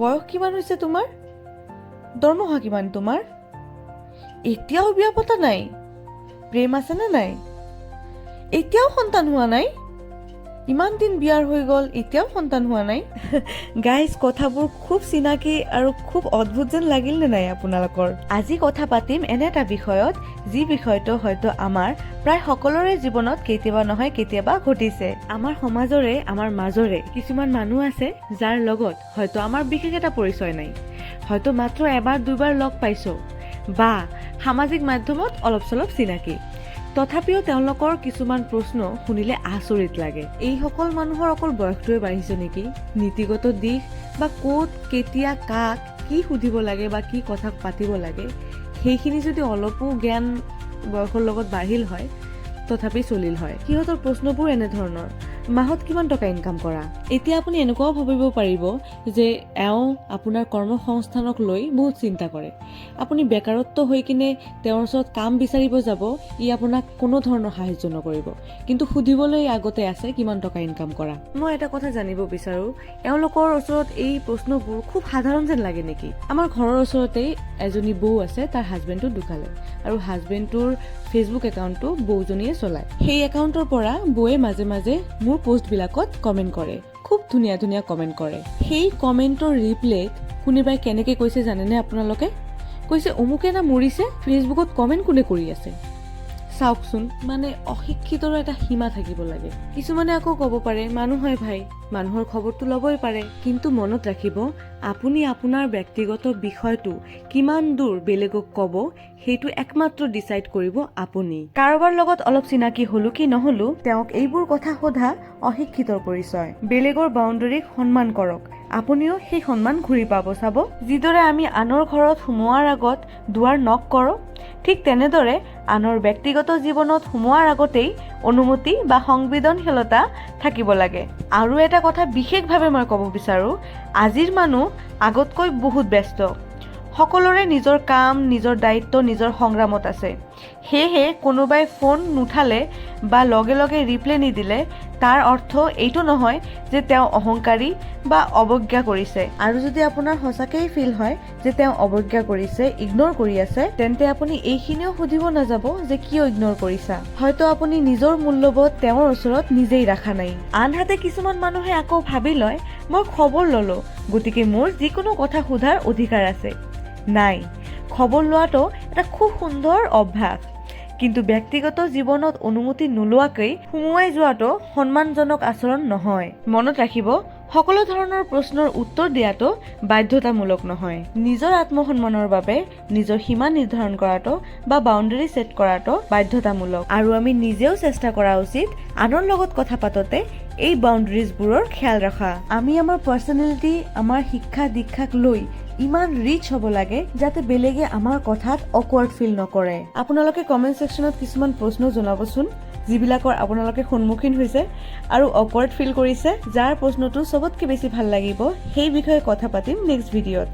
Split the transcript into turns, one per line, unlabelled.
বয়স কিমান হৈছে তোমাৰ? দৰমহা কিমান তোমাৰ? এতিয়াও বিয়া পতা নাই? প্ৰেম আছেনে নাই? এতিয়াও সন্তান হোৱা নাই? ইমান দিন বিয়াৰ হৈ গ'ল, এতিয়াও সন্তান হোৱা নাই? গাইজ, কথাবোৰ খুব চিনাকি আৰু খুব অদ্ভুত যেন লাগিল নে নাই আপোনালোকৰ? আজি কথা পাতিম এনে এটা বিষয়ত, যি বিষয়টো হয়তো আমাৰ প্ৰায় সকলোৰে জীৱনত কেতিয়াবা নহয় কেতিয়াবা ঘটিছে। আমাৰ সমাজৰে, আমাৰ মাজৰে কিছুমান মানুহ আছে যাৰ লগত হয়তো আমাৰ বিশেষ এটা পৰিচয় নাই, হয়তো মাত্ৰ এবাৰ দুবাৰ লগ পাইছো বা সামাজিক মাধ্যমত অলপ চলপ চিনাকি। তথাপিও তেওঁলোকৰ কিছুমান প্ৰশ্ন শুনিলে আচৰিত লাগে। এইসকল মানুহৰ অকল বয়সটোৱে বাঢ়িছে নেকি? নীতিগত দিশ বা ক'ত, কেতিয়া, কাক কি সুধিব লাগে বা কি কথা পাতিব লাগে, সেইখিনি যদি অলপো জ্ঞান বয়সৰ লগত বাঢ়িল হয়, তথাপি চলিল হয়। সিহঁতৰ প্ৰশ্নবোৰ এনেধৰণৰ: মাহত কিমান টকা ইনকাম কৰা? এতিয়া আপুনি এনেকুৱাও ভাবিব পাৰিব যে এওঁ আপোনাৰ কৰ্মসংস্থানক লৈ বহুত চিন্তা কৰে। আপুনি বেকাৰত্ব হৈ কিনে তেওঁৰ ওচৰত কাম বিচাৰিব যাব, ই আপোনাক কোনো ধৰণৰ সাহায্য নকৰিব, কিন্তু সুধিবলৈ আগতে আছে কিমান টকা ইনকাম কৰা। মই এটা কথা জানিব বিচাৰো, এওঁলোকৰ ওচৰত এই প্ৰশ্নবোৰ খুব সাধাৰণ যেন লাগে নেকি? আমাৰ ঘৰৰ ওচৰতেই এজনী বৌ আছে, তাৰ হাজবেণ্ডটো ঢুকালে আৰু হাজবেণ্ডটোৰ ফেচবুক একাউণ্টটো বৌজনীয়ে চলায়। সেই একাউণ্টৰ পৰা বৌয়ে মাজে মাজে মোৰ পোষ্টবিলাকত কমেণ্ট কৰে, খুব ধুনীয়া ধুনীয়া কমেণ্ট কৰে। সেই কমেণ্টৰ ৰিপ্লেত কোনোবাই কেনেকে কৈছে জানেনে আপোনালোকে? কৈছে, অমুকে না মৰিছে, ফেচবুকত কমেণ্ট কোনে কৰি আছে? চাওকচোন, মানে অশিক্ষিতৰো এটা সীমা থাকিব লাগে। কিছুমানে আকৌ ক'ব পাৰে, মানুহ হয় ভাই, মানুহৰ খবৰটো ল'বই পাৰে। কিন্তু মনত ৰাখিব, আপুনি আপোনাৰ ব্যক্তিগত বিষয়টো কিমান দূৰ বেলেগক ক'ব, সেইটো একমাত্ৰ ডিচাইড কৰিব আপুনি। কাৰোবাৰ লগত অলপ চিনাকি হলো কি নহলো, তেওঁক এইবোৰ কথা সোধা অশিক্ষিতৰ পৰিচয়। বেলেগৰ বাউণ্ডাৰীক সন্মান কৰক, আপুনিও সেই সন্মান ঘূৰি পাব চাব। যিদৰে আমি আনৰ ঘৰত সোমোৱাৰ আগত দুৱাৰ নক কৰোঁ, ঠিক তেনেদৰে আনৰ ব্যক্তিগত জীৱনত সোমোৱাৰ আগতেই অনুমতি বা সংবেদনশীলতা থাকিব লাগে। আৰু এটা কথা বিশেষভাৱে মই ক'ব বিচাৰো, আজিৰ মানুহ আগতকৈ বহুত ব্যস্ত। সকলোৰে নিজৰ কাম, নিজৰ দায়িত্ব, নিজৰ সংগ্ৰামত আছে। সেয়েহে কোনোবাই ফোন নুঠালে বা লগে লগে ৰিপ্লাই নিদিলে তাৰ অৰ্থ এইটো নহয় যে তেওঁ অহংকাৰী বা অৱজ্ঞা কৰিছে। আৰু যদি আপোনাৰ সঁচাকেই ফিল হয় যে তেওঁ অৱজ্ঞা কৰিছে, ইগনোৰ কৰি আছে, তেন্তে আপুনি এইখিনিও সুধিব নাযাব যে কিয় ইগনোৰ কৰিছা। হয়তো আপুনি নিজৰ মূল্যবোধ তেওঁৰ ওচৰত নিজেই ৰাখা নাই। আনহাতে কিছুমান মানুহে আকৌ ভাবি লয়, মই খবৰ ললো, গতিকে মোৰ যিকোনো কথা সোধাৰ অধিকাৰ আছে। নাই, খবৰ লোৱাটো এটা খুব সুন্দৰ অভ্যাস, কিন্তু ব্যক্তিগত জীৱনত অনুমতি নোলোৱাকৈ সুমুৱাই যোৱাটো সন্মানজনক আচৰণ নহয়। মনত ৰাখিব, সকলো ধৰণৰ প্ৰশ্নৰ উত্তৰ দিয়াটো বাধ্যতামূলক নহয়। নিজৰ আত্মসন্মানৰ বাবে নিজৰ সীমা নিৰ্ধাৰণ কৰাটো বা বাউণ্ডাৰী ছেট কৰাটো বাধ্যতামূলক। আৰু আমি নিজেও চেষ্টা কৰা উচিত আনৰ লগত কথা পাতোতে এই বাউণ্ডাৰীজবোৰৰ খেয়াল ৰখা। আমি আমাৰ পাৰ্চনেলিটি, আমাৰ শিক্ষা দীক্ষাক লৈ ইমান ৰিচ হ'ব লাগে যাতে বেলেগে আমাৰ কথাত অকৱাৰ্ড ফিল নকৰে। আপোনালোকে কমেণ্ট ছেকশ্যনত কিছুমান প্ৰশ্ন জনাবচোন, যিবিলাকৰ আপোনালোকে সন্মুখীন হৈছে আৰু অকৱাৰ্ড ফিল কৰিছে। যাৰ প্ৰশ্নটো চবতকে বেছি ভাল লাগিব সেই বিষয়ে কথা পাতিম নেক্সট ভিডিঅ'ত।